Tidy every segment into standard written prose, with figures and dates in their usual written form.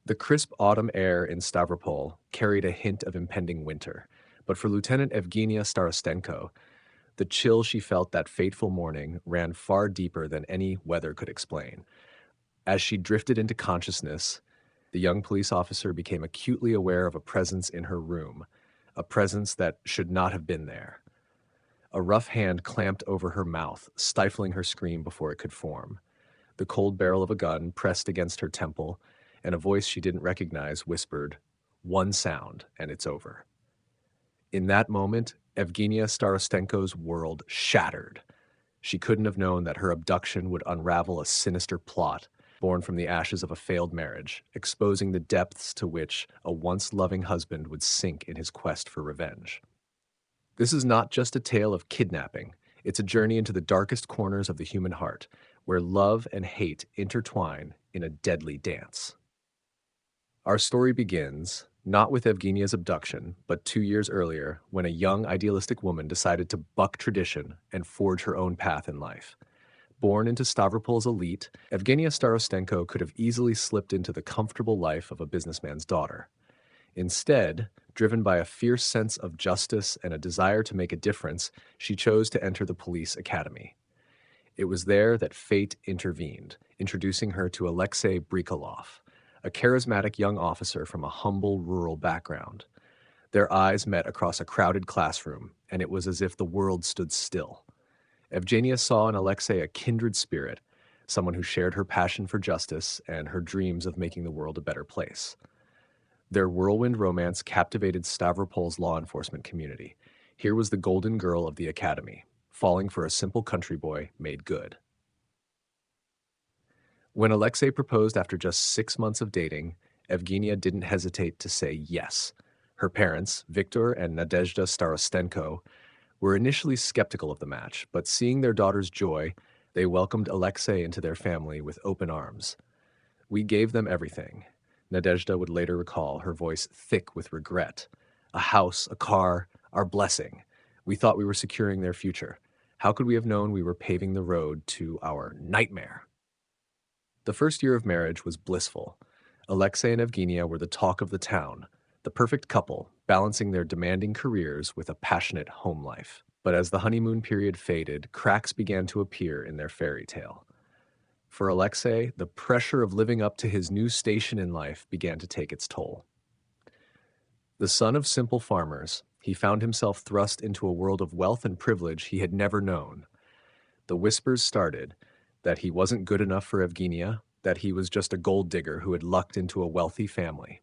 The crisp autumn air in Stavropol carried a hint of impending winter, but for Lieutenant Evgenia Starostenko, the chill she felt that fateful morning ran far deeper than any weather could explain. As she drifted into consciousness, the young police officer became acutely aware of a presence in her room, a presence that should not have been there. A rough hand clamped over her mouth, stifling her scream before it could form. The cold barrel of a gun pressed against her temple, and a voice she didn't recognize whispered, "One sound, and it's over." In that moment, Evgenia Starostenko's world shattered. She couldn't have known that her abduction would unravel a sinister plot born from the ashes of a failed marriage, exposing the depths to which a once loving husband would sink in his quest for revenge. This is not just a tale of kidnapping, it's a journey into the darkest corners of the human heart, where love and hate intertwine in a deadly dance. Our story begins not with Evgenia's abduction, but 2 years earlier, when a young, idealistic woman decided to buck tradition and forge her own path in life. Born into Stavropol's elite, Evgenia Starostenko could have easily slipped into the comfortable life of a businessman's daughter. Instead, driven by a fierce sense of justice and a desire to make a difference, she chose to enter the police academy. It was there that fate intervened, introducing her to Alexei Brikolov, a charismatic young officer from a humble rural background. Their eyes met across a crowded classroom, and it was as if the world stood still. Evgenia saw in Alexei a kindred spirit, someone who shared her passion for justice and her dreams of making the world a better place. Their whirlwind romance captivated Stavropol's law enforcement community. Here was the golden girl of the academy, falling for a simple country boy made good. When Alexei proposed after just 6 months of dating, Evgenia didn't hesitate to say yes. Her parents, Viktor and Nadezhda Starostenko, were initially skeptical of the match, but seeing their daughter's joy, they welcomed Alexei into their family with open arms. "We gave them everything," Nadezhda would later recall, her voice thick with regret. "A house, a car, our blessing. We thought we were securing their future. How could we have known we were paving the road to our nightmare?" The first year of marriage was blissful. Alexei and Evgenia were the talk of the town, the perfect couple, balancing their demanding careers with a passionate home life. But as the honeymoon period faded, cracks began to appear in their fairy tale. For Alexei, the pressure of living up to his new station in life began to take its toll. The son of simple farmers, he found himself thrust into a world of wealth and privilege he had never known. The whispers started that he wasn't good enough for Evgenia, that he was just a gold digger who had lucked into a wealthy family.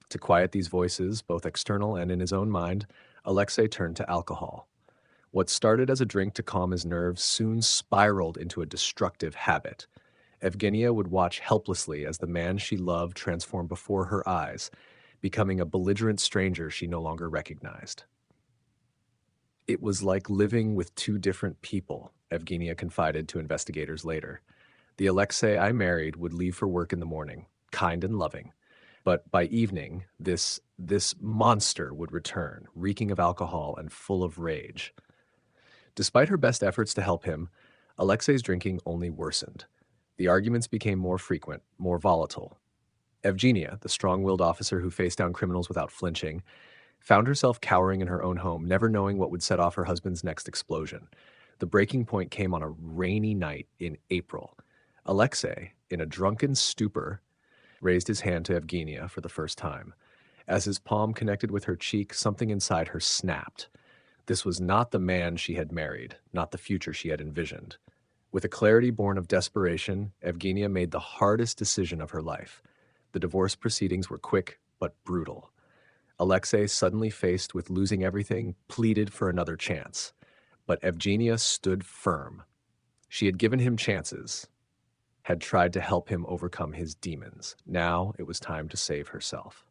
To quiet these voices, both external and in his own mind, Alexei turned to alcohol. What started as a drink to calm his nerves soon spiraled into a destructive habit. Evgenia would watch helplessly as the man she loved transformed before her eyes, becoming a belligerent stranger she no longer recognized. "It was like living with two different people," Evgenia confided to investigators later. "The Alexei I married would leave for work in the morning, kind and loving. But by evening, this monster would return, reeking of alcohol and full of rage." Despite her best efforts to help him, Alexei's drinking only worsened. The arguments became more frequent, more volatile. Evgenia, the strong-willed officer who faced down criminals without flinching, found herself cowering in her own home, never knowing what would set off her husband's next explosion. The breaking point came on a rainy night in April. Alexei, in a drunken stupor, raised his hand to Evgenia for the first time. As his palm connected with her cheek, something inside her snapped. This was not the man she had married, not the future she had envisioned. With a clarity born of desperation, Evgenia made the hardest decision of her life. The divorce proceedings were quick but brutal. Alexei, suddenly faced with losing everything, pleaded for another chance. But Evgenia stood firm. She had given him chances, had tried to help him overcome his demons. Now it was time to save herself.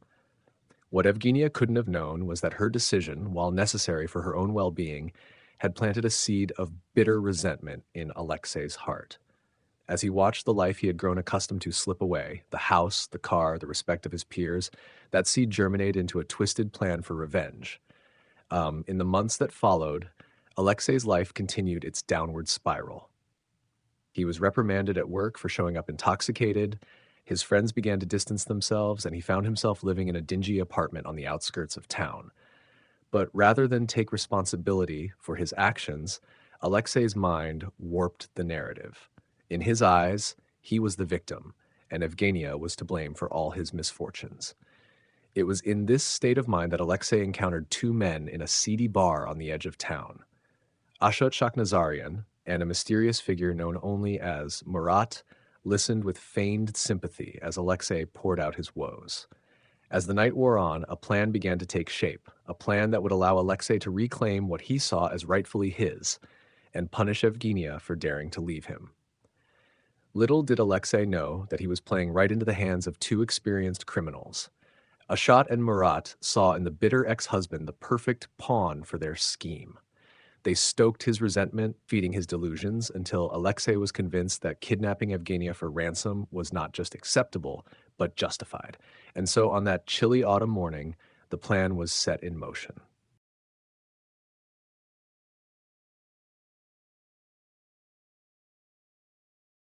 What Evgenia couldn't have known was that her decision, while necessary for her own well-being, had planted a seed of bitter resentment in Alexei's heart. As he watched the life he had grown accustomed to slip away, the house, the car, the respect of his peers, that seed germinated into a twisted plan for revenge. In the months that followed, Alexei's life continued its downward spiral. He was reprimanded at work for showing up intoxicated, His friends began to distance themselves, and he found himself living in a dingy apartment on the outskirts of town. But rather than take responsibility for his actions, Alexei's mind warped the narrative. In his eyes, he was the victim, and Evgenia was to blame for all his misfortunes. It was in this state of mind that Alexei encountered two men in a seedy bar on the edge of town. Ashot Shakhnazarian and a mysterious figure known only as Murat listened with feigned sympathy as Alexei poured out his woes. As the night wore on, a plan began to take shape, a plan that would allow Alexei to reclaim what he saw as rightfully his and punish Evgenia for daring to leave him. Little did Alexei know that he was playing right into the hands of two experienced criminals. Ashot and Murat saw in the bitter ex-husband the perfect pawn for their scheme. They stoked his resentment, feeding his delusions, until Alexei was convinced that kidnapping Evgenia for ransom was not just acceptable, but justified. And so on that chilly autumn morning, the plan was set in motion.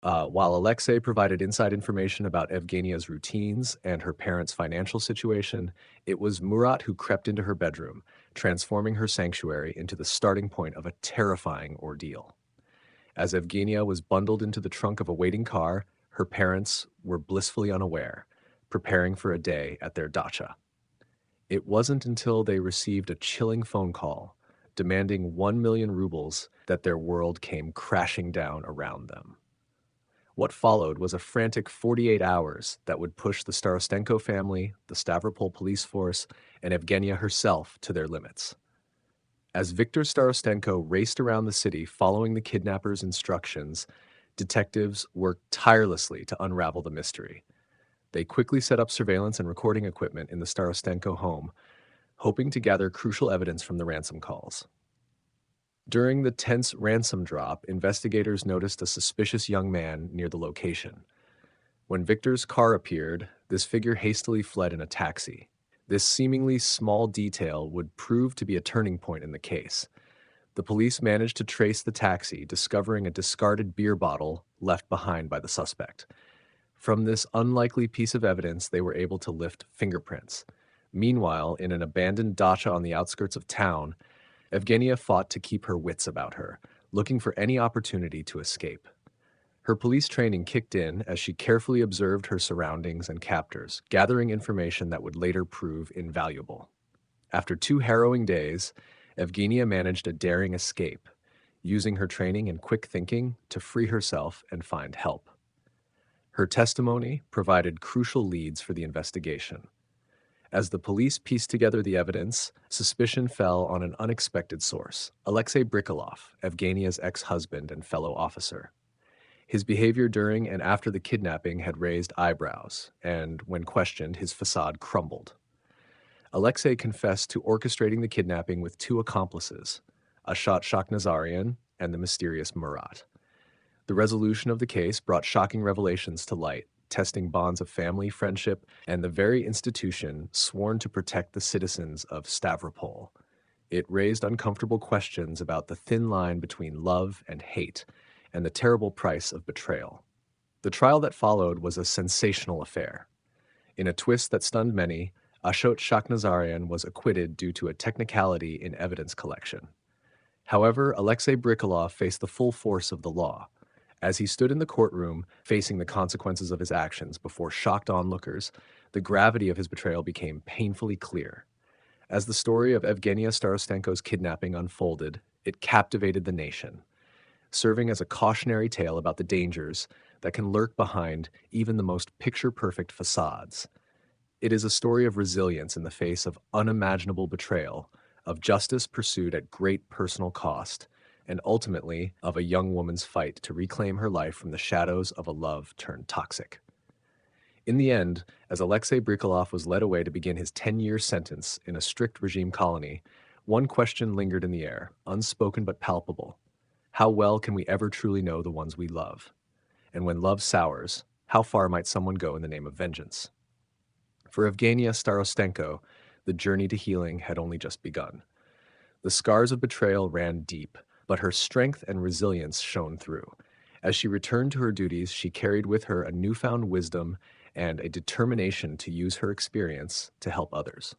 While Alexei provided inside information about Evgenia's routines and her parents' financial situation, it was Murat who crept into her bedroom, transforming her sanctuary into the starting point of a terrifying ordeal. As Evgenia was bundled into the trunk of a waiting car, her parents were blissfully unaware, preparing for a day at their dacha. It wasn't until they received a chilling phone call demanding 1 million rubles that their world came crashing down around them. What followed was a frantic 48 hours that would push the Starostenko family, the Stavropol police force, and Evgenia herself to their limits. As Viktor Starostenko raced around the city following the kidnappers' instructions, detectives worked tirelessly to unravel the mystery. They quickly set up surveillance and recording equipment in the Starostenko home, hoping to gather crucial evidence from the ransom calls. During the tense ransom drop, investigators noticed a suspicious young man near the location. When Victor's car appeared, this figure hastily fled in a taxi. This seemingly small detail would prove to be a turning point in the case. The police managed to trace the taxi, discovering a discarded beer bottle left behind by the suspect. From this unlikely piece of evidence, they were able to lift fingerprints. Meanwhile, in an abandoned dacha on the outskirts of town, Evgenia fought to keep her wits about her, looking for any opportunity to escape. Her police training kicked in as she carefully observed her surroundings and captors, gathering information that would later prove invaluable. After 2 harrowing days, Evgenia managed a daring escape, using her training and quick thinking to free herself and find help. Her testimony provided crucial leads for the investigation. As the police pieced together the evidence, suspicion fell on an unexpected source, Alexei Brikolov, Evgenia's ex-husband and fellow officer. His behavior during and after the kidnapping had raised eyebrows, and when questioned, his facade crumbled. Alexei confessed to orchestrating the kidnapping with 2 accomplices, Ashot Shakhnazarian and the mysterious Murat. The resolution of the case brought shocking revelations to light, testing bonds of family, friendship, and the very institution sworn to protect the citizens of Stavropol. It raised uncomfortable questions about the thin line between love and hate, and the terrible price of betrayal. The trial that followed was a sensational affair. In a twist that stunned many, Ashot Shakhnazarian was acquitted due to a technicality in evidence collection. However, Alexei Brikolov faced the full force of the law. As he stood in the courtroom, facing the consequences of his actions before shocked onlookers, the gravity of his betrayal became painfully clear. As the story of Evgenia Starostenko's kidnapping unfolded, it captivated the nation, serving as a cautionary tale about the dangers that can lurk behind even the most picture-perfect facades. It is a story of resilience in the face of unimaginable betrayal, of justice pursued at great personal cost, and ultimately of a young woman's fight to reclaim her life from the shadows of a love turned toxic. In the end, as Alexei Brikolov was led away to begin his 10-year sentence in a strict regime colony, one question lingered in the air, unspoken but palpable. How well can we ever truly know the ones we love? And when love sours, how far might someone go in the name of vengeance? For Evgenia Starostenko, the journey to healing had only just begun. The scars of betrayal ran deep, but her strength and resilience shone through. As she returned to her duties, she carried with her a newfound wisdom and a determination to use her experience to help others.